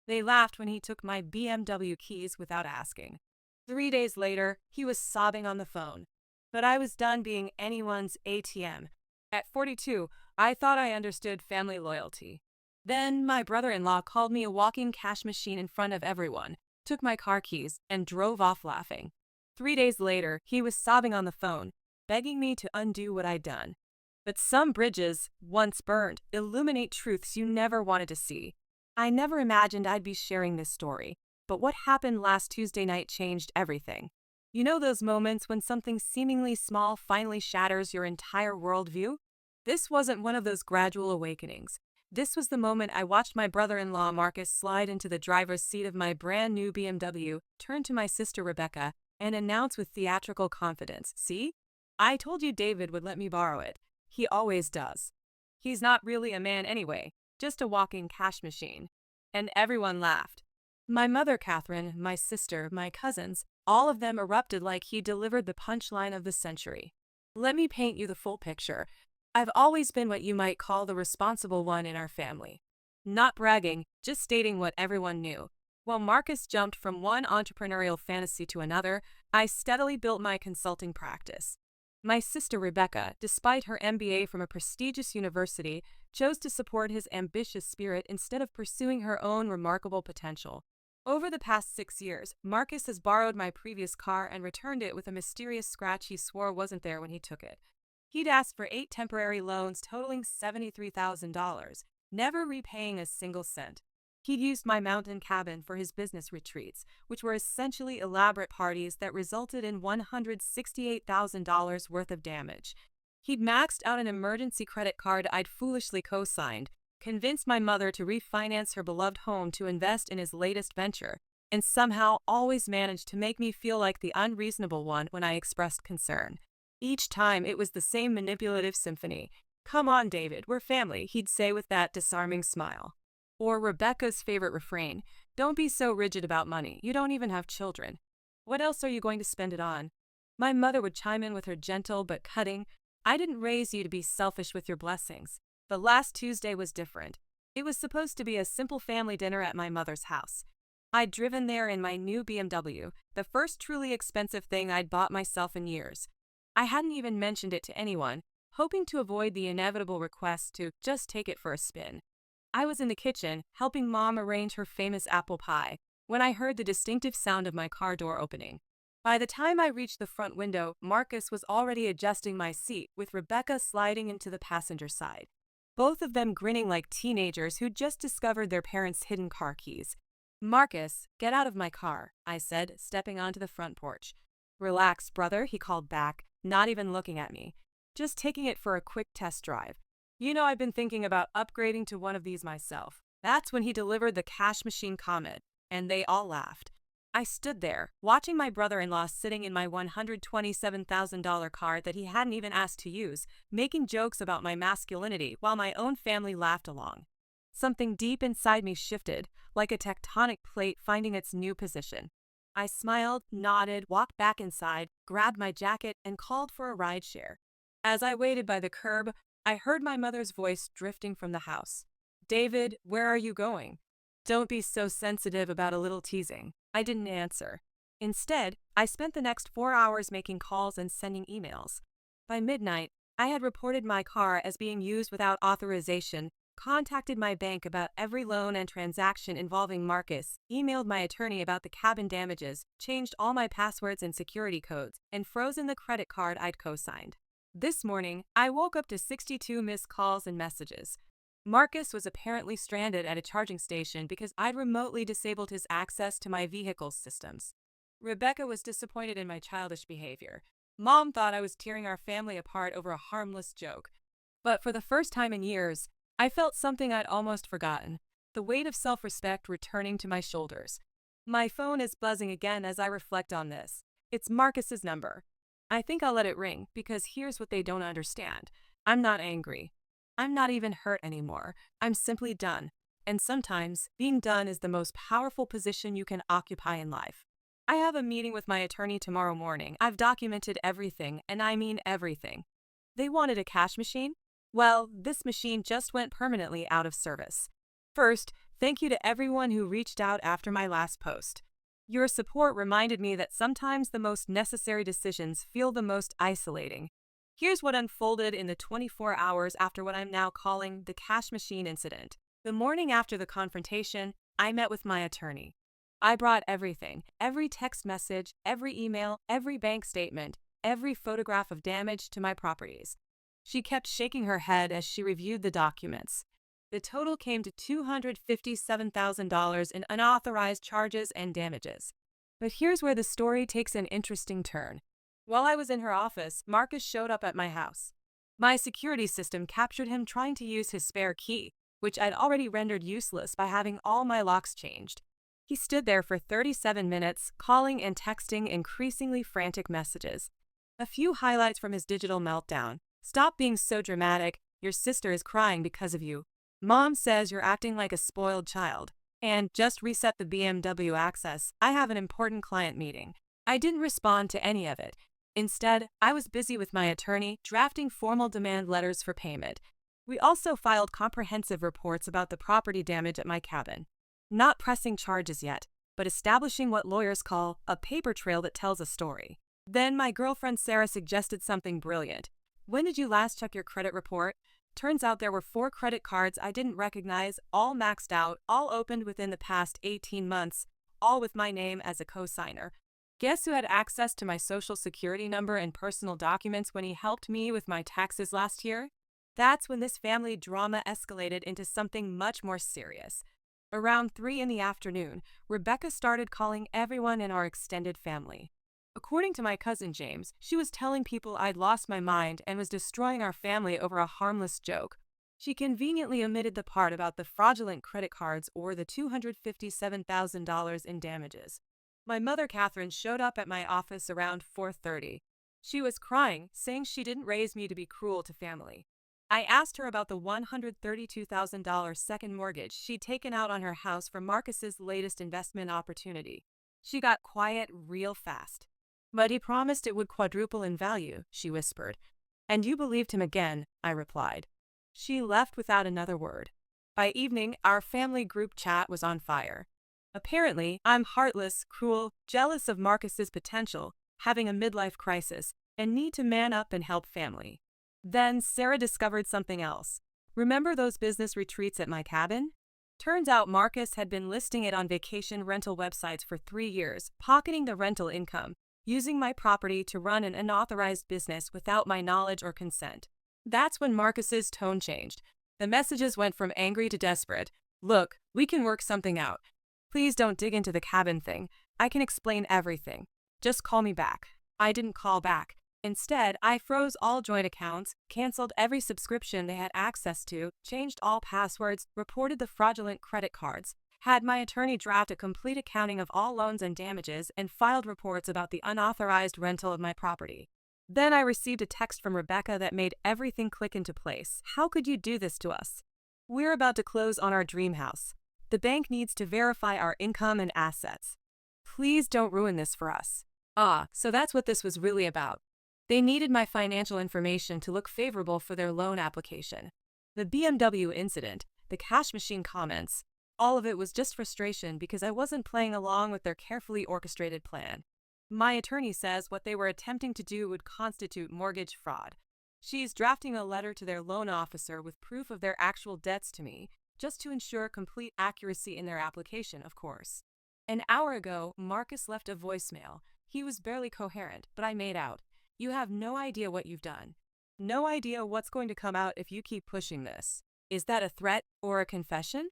They laughed when he took my BMW keys without asking. 3 days later, he was sobbing on the phone. But I was done being anyone's ATM. At 42, I thought I understood family loyalty. Then my brother-in-law called me a walking cash machine in front of everyone, took my car keys, and drove off laughing. 3 days later, he was sobbing on the phone, begging me to undo what I'd done. But some bridges, once burned, illuminate truths you never wanted to see. I never imagined I'd be sharing this story, but what happened last Tuesday night changed everything. You know those moments when something seemingly small finally shatters your entire worldview? This wasn't one of those gradual awakenings. This was the moment I watched my brother-in-law Marcus slide into the driver's seat of my brand new BMW, turn to my sister Rebecca, and announce with theatrical confidence, "See? I told you David would let me borrow it. He always does. He's not really a man anyway, just a walking cash machine." And everyone laughed. My mother Catherine, my sister, my cousins, all of them erupted like he delivered the punchline of the century. Let me paint you the full picture. I've always been what you might call the responsible one in our family. Not bragging, just stating what everyone knew. While Marcus jumped from one entrepreneurial fantasy to another, I steadily built my consulting practice. My sister Rebecca, despite her MBA from a prestigious university, chose to support his ambitious spirit instead of pursuing her own remarkable potential. Over the past 6 years, Marcus has borrowed my previous car and returned it with a mysterious scratch he swore wasn't there when he took it. He'd asked for 8 temporary loans totaling $73,000, never repaying a single cent. He'd used my mountain cabin for his business retreats, which were essentially elaborate parties that resulted in $168,000 worth of damage. He'd maxed out an emergency credit card I'd foolishly co-signed, convinced my mother to refinance her beloved home to invest in his latest venture, and somehow always managed to make me feel like the unreasonable one when I expressed concern. Each time it was the same manipulative symphony. "Come on, David, we're family," he'd say with that disarming smile. Or Rebecca's favorite refrain, "Don't be so rigid about money, you don't even have children. What else are you going to spend it on?" My mother would chime in with her gentle but cutting, "I didn't raise you to be selfish with your blessings." But last Tuesday was different. It was supposed to be a simple family dinner at my mother's house. I'd driven there in my new BMW, the first truly expensive thing I'd bought myself in years. I hadn't even mentioned it to anyone, hoping to avoid the inevitable request to just take it for a spin. I was in the kitchen, helping Mom arrange her famous apple pie, when I heard the distinctive sound of my car door opening. By the time I reached the front window, Marcus was already adjusting my seat, with Rebecca sliding into the passenger side. Both of them grinning like teenagers who'd just discovered their parents' hidden car keys. "Marcus, get out of my car," I said, stepping onto the front porch. "Relax, brother," he called back, not even looking at me. "Just taking it for a quick test drive. You know, I've been thinking about upgrading to one of these myself." That's when he delivered the cash machine comment, and they all laughed. I stood there, watching my brother-in-law sitting in my $127,000 car that he hadn't even asked to use, making jokes about my masculinity while my own family laughed along. Something deep inside me shifted, like a tectonic plate finding its new position. I smiled, nodded, walked back inside, grabbed my jacket, and called for a rideshare. As I waited by the curb, I heard my mother's voice drifting from the house. "David, where are you going?" "Don't be so sensitive about a little teasing." I didn't answer. Instead, I spent the next 4 hours making calls and sending emails. By midnight, I had reported my car as being used without authorization, contacted my bank about every loan and transaction involving Marcus, emailed my attorney about the cabin damages, changed all my passwords and security codes, and frozen the credit card I'd co-signed. This morning, I woke up to 62 missed calls and messages. Marcus was apparently stranded at a charging station because I'd remotely disabled his access to my vehicle's systems. Rebecca was disappointed in my childish behavior. Mom thought I was tearing our family apart over a harmless joke. But for the first time in years, I felt something I'd almost forgotten, the weight of self-respect returning to my shoulders. My phone is buzzing again as I reflect on this. It's Marcus's number. I think I'll let it ring because here's what they don't understand. I'm not angry. I'm not even hurt anymore. I'm simply done. And sometimes, being done is the most powerful position you can occupy in life. I have a meeting with my attorney tomorrow morning. I've documented everything, and I mean everything. They wanted a cash machine? Well, this machine just went permanently out of service. First, Thank you to everyone who reached out after my last post. Your support reminded me that sometimes the most necessary decisions feel the most isolating. Here's what unfolded in the 24 hours after what I'm now calling the cash machine incident. The morning after the confrontation, I met with my attorney. I brought everything, every text message, every email, every bank statement, every photograph of damage to my properties. She kept shaking her head as she reviewed the documents. The total came to $257,000 in unauthorized charges and damages. But here's where the story takes an interesting turn. While I was in her office, Marcus showed up at my house. My security system captured him trying to use his spare key, which I'd already rendered useless by having all my locks changed. He stood there for 37 minutes, calling and texting increasingly frantic messages. A few highlights from his digital meltdown. Stop being so dramatic. Your sister is crying because of you. Mom says you're acting like a spoiled child. And just reset the BMW access. I have an important client meeting. I didn't respond to any of it. Instead, I was busy with my attorney drafting formal demand letters for payment. We also filed comprehensive reports about the property damage at my cabin. Not pressing charges yet, but establishing what lawyers call a paper trail that tells a story. Then my girlfriend Sarah suggested something brilliant. When did you last check your credit report? Turns out there were 4 credit cards I didn't recognize, all maxed out, all opened within the past 18 months, all with my name as a co-signer. Guess who had access to my social security number and personal documents when he helped me with my taxes last year? That's when this family drama escalated into something much more serious. Around 3 in the afternoon, Rebecca started calling everyone in our extended family. According to my cousin James, she was telling people I'd lost my mind and was destroying our family over a harmless joke. She conveniently omitted the part about the fraudulent credit cards or the $257,000 in damages. My mother Catherine showed up at my office around 4:30. She was crying, saying she didn't raise me to be cruel to family. I asked her about the $132,000 second mortgage she'd taken out on her house for Marcus's latest investment opportunity. She got quiet real fast. But he promised it would quadruple in value, she whispered. And you believed him again, I replied. She left without another word. By evening, our family group chat was on fire. Apparently, I'm heartless, cruel, jealous of Marcus's potential, having a midlife crisis, and need to man up and help family. Then Sarah discovered something else. Remember those business retreats at my cabin? Turns out Marcus had been listing it on vacation rental websites for 3 years, pocketing the rental income, using my property to run an unauthorized business without my knowledge or consent. That's when Marcus's tone changed. The messages went from angry to desperate. Look, we can work something out. Please don't dig into the cabin thing. I can explain everything. Just call me back. I didn't call back. Instead, I froze all joint accounts, canceled every subscription they had access to, changed all passwords, reported the fraudulent credit cards, had my attorney draft a complete accounting of all loans and damages, and filed reports about the unauthorized rental of my property. Then I received a text from Rebecca that made everything click into place. How could you do this to us? We're about to close on our dream house. The bank needs to verify our income and assets. Please don't ruin this for us. So that's what this was really about. They needed my financial information to look favorable for their loan application. The BMW incident, the cash machine comments, all of it was just frustration because I wasn't playing along with their carefully orchestrated plan. My attorney says what they were attempting to do would constitute mortgage fraud. She's drafting a letter to their loan officer with proof of their actual debts to me, just to ensure complete accuracy in their application, of course. An hour ago, Marcus left a voicemail. He was barely coherent, but I made out. You have no idea what you've done. No idea what's going to come out if you keep pushing this. Is that a threat or a confession?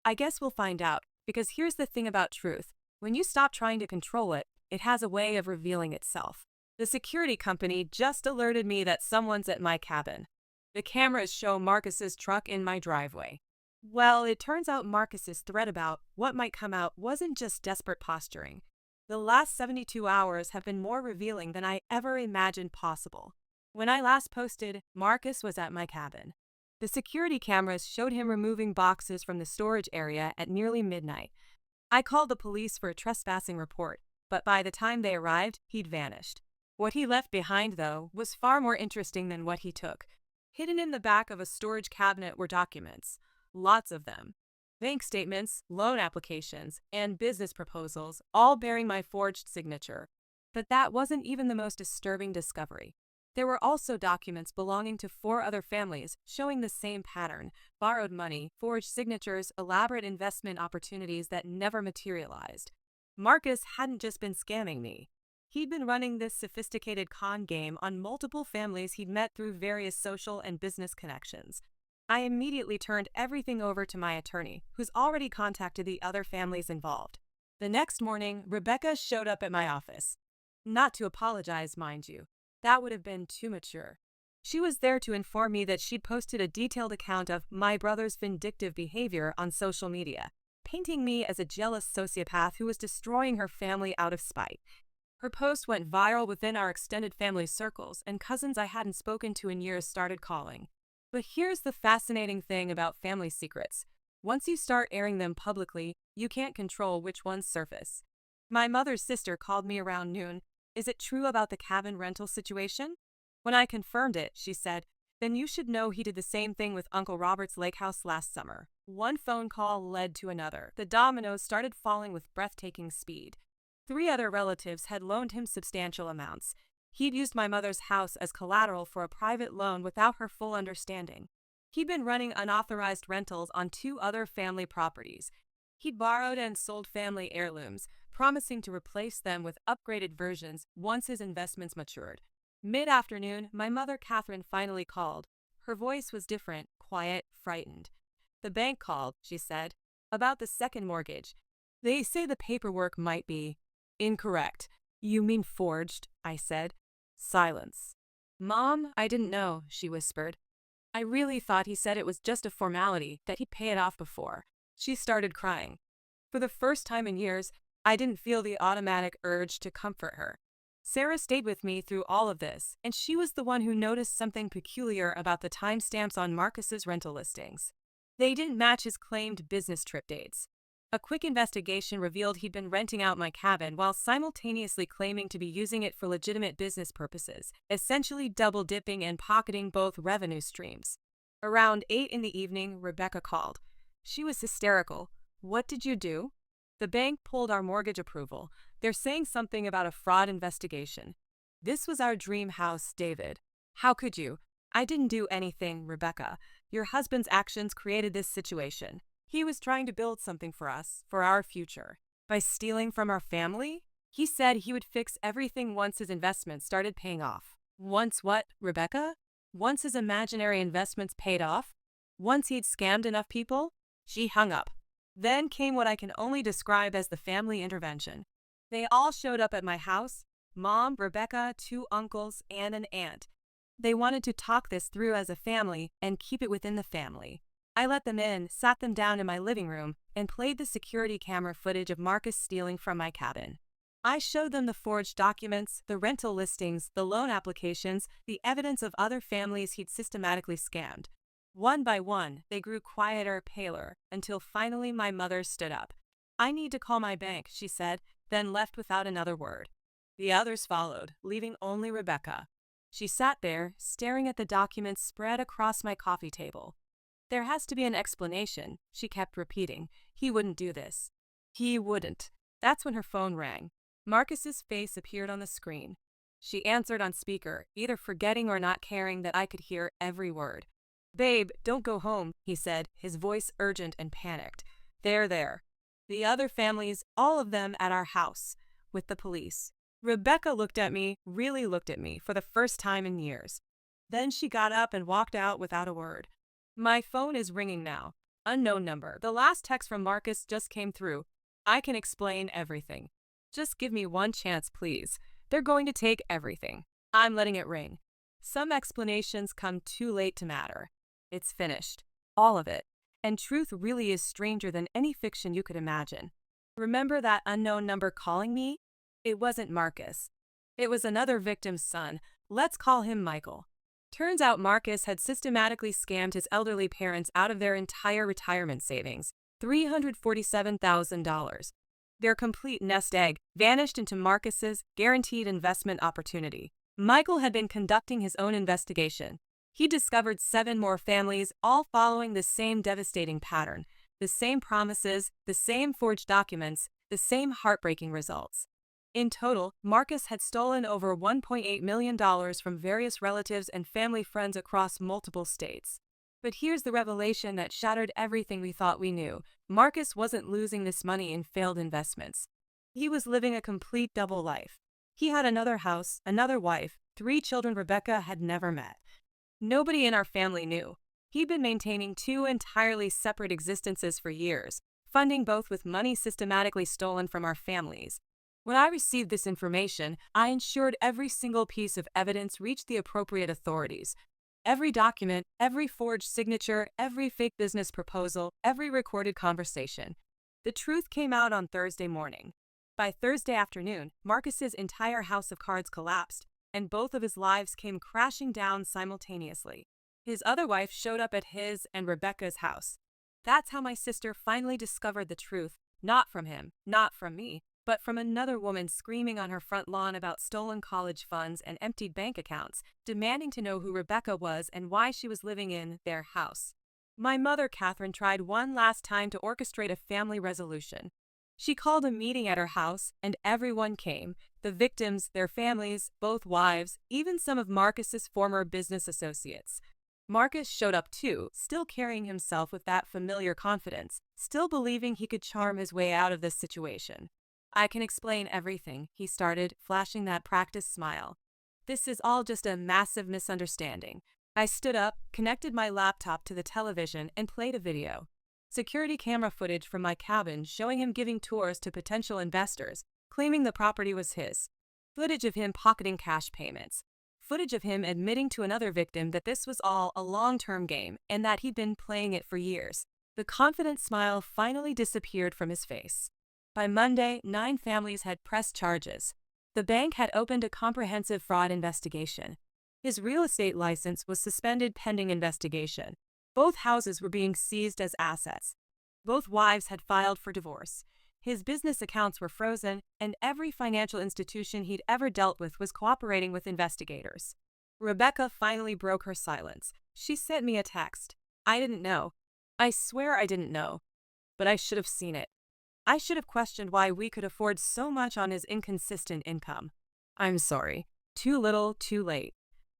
I guess we'll find out, because here's the thing about truth. When you stop trying to control it, it has a way of revealing itself. The security company just alerted me that someone's at my cabin. The cameras show Marcus's truck in my driveway. Well, it turns out Marcus's threat about what might come out wasn't just desperate posturing. The last 72 hours have been more revealing than I ever imagined possible. When I last posted, Marcus was at my cabin. The security cameras showed him removing boxes from the storage area at nearly midnight. I called the police for a trespassing report, but by the time they arrived, he'd vanished. What he left behind, though, was far more interesting than what he took. Hidden in the back of a storage cabinet were documents. Lots of them. bank statements, loan applications, and business proposals, all bearing my forged signature. But that wasn't even the most disturbing discovery. There were also documents belonging to 4 other families showing the same pattern: borrowed money, forged signatures, elaborate investment opportunities that never materialized. Marcus hadn't just been scamming me. He'd been running this sophisticated con game on multiple families he'd met through various social and business connections. I immediately turned everything over to my attorney, who's already contacted the other families involved. The next morning, Rebecca showed up at my office. Not to apologize, mind you. That would have been too mature. She was there to inform me that she'd posted a detailed account of my brother's vindictive behavior on social media, painting me as a jealous sociopath who was destroying her family out of spite. Her post went viral within our extended family circles, and cousins I hadn't spoken to in years started calling. But here's the fascinating thing about family secrets. Once you start airing them publicly, you can't control which ones surface. My mother's sister called me around noon. Is it true about the cabin rental situation? When I confirmed it, she said, then you should know he did the same thing with Uncle Robert's lake house last summer. One phone call led to another. The dominoes started falling with breathtaking speed. 3 other relatives had loaned him substantial amounts. He'd used my mother's house as collateral for a private loan without her full understanding. He'd been running unauthorized rentals on 2 other family properties. He'd borrowed and sold family heirlooms, promising to replace them with upgraded versions once his investments matured. Mid-afternoon, my mother Catherine finally called. Her voice was different, quiet, frightened. The bank called, she said, about the second mortgage. They say the paperwork might be incorrect. You mean forged? I said. Silence. Mom, I didn't know, she whispered. I really thought he said it was just a formality, that he'd pay it off before. She started crying. For the first time in years, I didn't feel the automatic urge to comfort her. Sarah stayed with me through all of this, and she was the one who noticed something peculiar about the timestamps on Marcus's rental listings. They didn't match his claimed business trip dates. A quick investigation revealed he'd been renting out my cabin while simultaneously claiming to be using it for legitimate business purposes, essentially double-dipping and pocketing both revenue streams. Around 8 in the evening, Rebecca called. She was hysterical. What did you do? The bank pulled our mortgage approval. They're saying something about a fraud investigation. This was our dream house, David. How could you? I didn't do anything, Rebecca. Your husband's actions created this situation. He was trying to build something for us, for our future. By stealing from our family? He said he would fix everything once his investments started paying off. Once what, Rebecca? Once his imaginary investments paid off? Once he'd scammed enough people? She hung up. Then came what I can only describe as the family intervention. They all showed up at my house: Mom, Rebecca, 2 uncles, and an aunt. They wanted to talk this through as a family and keep it within the family. I let them in, sat them down in my living room, and played the security camera footage of Marcus stealing from my cabin. I showed them the forged documents, the rental listings, the loan applications, the evidence of other families he'd systematically scammed. One by one, they grew quieter, paler, until finally my mother stood up. I need to call my bank, she said, then left without another word. The others followed, leaving only Rebecca. She sat there, staring at the documents spread across my coffee table. There has to be an explanation, she kept repeating. He wouldn't do this. He wouldn't. That's when her phone rang. Marcus's face appeared on the screen. She answered on speaker, either forgetting or not caring that I could hear every word. Babe, don't go home, he said, his voice urgent and panicked. There. The other families, all of them at our house, with the police. Rebecca looked at me, really looked at me, for the first time in years. Then she got up and walked out without a word. My phone is ringing now. Unknown number. The last text from Marcus just came through. I can explain everything. Just give me one chance, please. They're going to take everything. I'm letting it ring. Some explanations come too late to matter. It's finished. All of it. And truth really is stranger than any fiction you could imagine. Remember that unknown number calling me? It wasn't Marcus. It was another victim's son. Let's call him Michael. Turns out Marcus had systematically scammed his elderly parents out of their entire retirement savings, $347,000. Their complete nest egg vanished into Marcus's guaranteed investment opportunity. Michael had been conducting his own investigation. He discovered 7 more families, all following the same devastating pattern. The same promises, the same forged documents, the same heartbreaking results. In total, Marcus had stolen over $1.8 million from various relatives and family friends across multiple states. But here's the revelation that shattered everything we thought we knew. Marcus wasn't losing this money in failed investments. He was living a complete double life. He had another house, another wife, 3 children Rebecca had never met. Nobody in our family knew. He'd been maintaining 2 entirely separate existences for years, funding both with money systematically stolen from our families. When I received this information, I ensured every single piece of evidence reached the appropriate authorities. Every document, every forged signature, every fake business proposal, every recorded conversation. The truth came out on Thursday morning. By Thursday afternoon, Marcus's entire house of cards collapsed, and both of his lives came crashing down simultaneously. His other wife showed up at his and Rebecca's house. That's how my sister finally discovered the truth, not from him, not from me, but from another woman screaming on her front lawn about stolen college funds and emptied bank accounts, demanding to know who Rebecca was and why she was living in their house. My mother, Catherine, tried one last time to orchestrate a family resolution. She called a meeting at her house, and everyone came. The victims, their families, both wives, even some of Marcus's former business associates. Marcus showed up too, still carrying himself with that familiar confidence, still believing he could charm his way out of this situation. "I can explain everything," he started, flashing that practiced smile. "This is all just a massive misunderstanding." I stood up, connected my laptop to the television, and played a video. Security camera footage from my cabin showing him giving tours to potential investors, claiming the property was his. Footage of him pocketing cash payments. Footage of him admitting to another victim that this was all a long-term game and that he'd been playing it for years. The confident smile finally disappeared from his face. By Monday, 9 families had pressed charges. The bank had opened a comprehensive fraud investigation. His real estate license was suspended pending investigation. Both houses were being seized as assets. Both wives had filed for divorce. His business accounts were frozen, and every financial institution he'd ever dealt with was cooperating with investigators. Rebecca finally broke her silence. She sent me a text. "I didn't know. I swear I didn't know. But I should have seen it. I should have questioned why we could afford so much on his inconsistent income. I'm sorry. Too little, too late.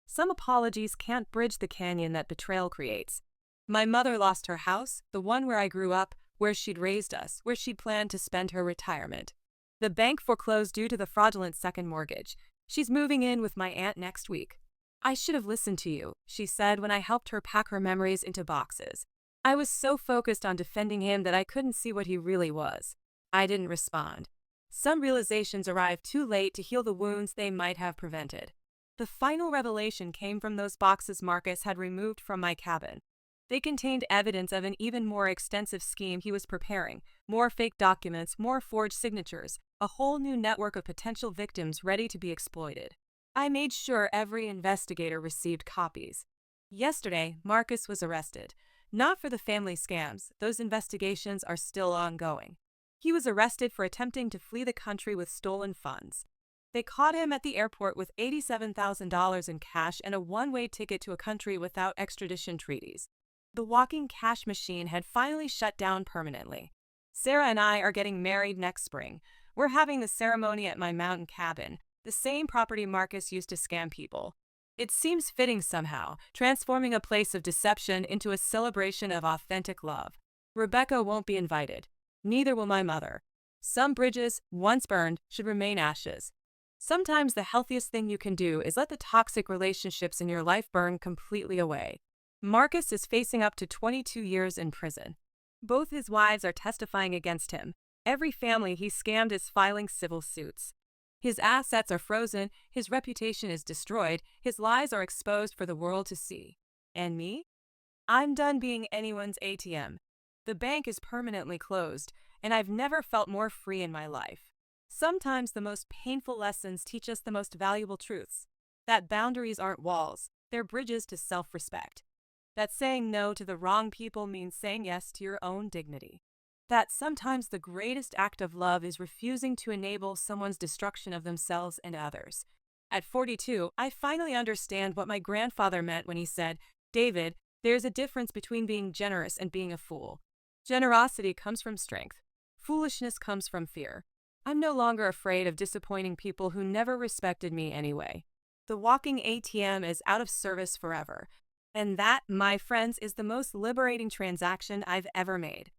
Some apologies can't bridge the canyon that betrayal creates. My mother lost her house, the one where I grew up, where she'd raised us, where she'd planned to spend her retirement. The bank foreclosed due to the fraudulent second mortgage. She's moving in with my aunt next week. I should have listened to you," she said when I helped her pack her memories into boxes. I was so focused on defending him that I couldn't see what he really was. I didn't respond. Some realizations arrived too late to heal the wounds they might have prevented. The final revelation came from those boxes Marcus had removed from my cabin. They contained evidence of an even more extensive scheme he was preparing, more fake documents, more forged signatures, a whole new network of potential victims ready to be exploited. I made sure every investigator received copies. Yesterday, Marcus was arrested. Not for the family scams, those investigations are still ongoing. He was arrested for attempting to flee the country with stolen funds. They caught him at the airport with $87,000 in cash and a one-way ticket to a country without extradition treaties. The walking cash machine had finally shut down permanently. Sarah and I are getting married next spring. We're having the ceremony at my mountain cabin, the same property Marcus used to scam people. It seems fitting somehow, transforming a place of deception into a celebration of authentic love. Rebecca won't be invited. Neither will my mother. Some bridges, once burned, should remain ashes. Sometimes the healthiest thing you can do is let the toxic relationships in your life burn completely away. Marcus is facing up to 22 years in prison. Both his wives are testifying against him. Every family he scammed is filing civil suits. His assets are frozen, his reputation is destroyed, his lies are exposed for the world to see. And me? I'm done being anyone's ATM. The bank is permanently closed, and I've never felt more free in my life. Sometimes the most painful lessons teach us the most valuable truths. That boundaries aren't walls, they're bridges to self-respect. That saying no to the wrong people means saying yes to your own dignity. That sometimes the greatest act of love is refusing to enable someone's destruction of themselves and others. At 42, I finally understand what my grandfather meant when he said, "David, there's a difference between being generous and being a fool." Generosity comes from strength. Foolishness comes from fear. I'm no longer afraid of disappointing people who never respected me anyway. The walking ATM is out of service forever. And that, my friends, is the most liberating transaction I've ever made.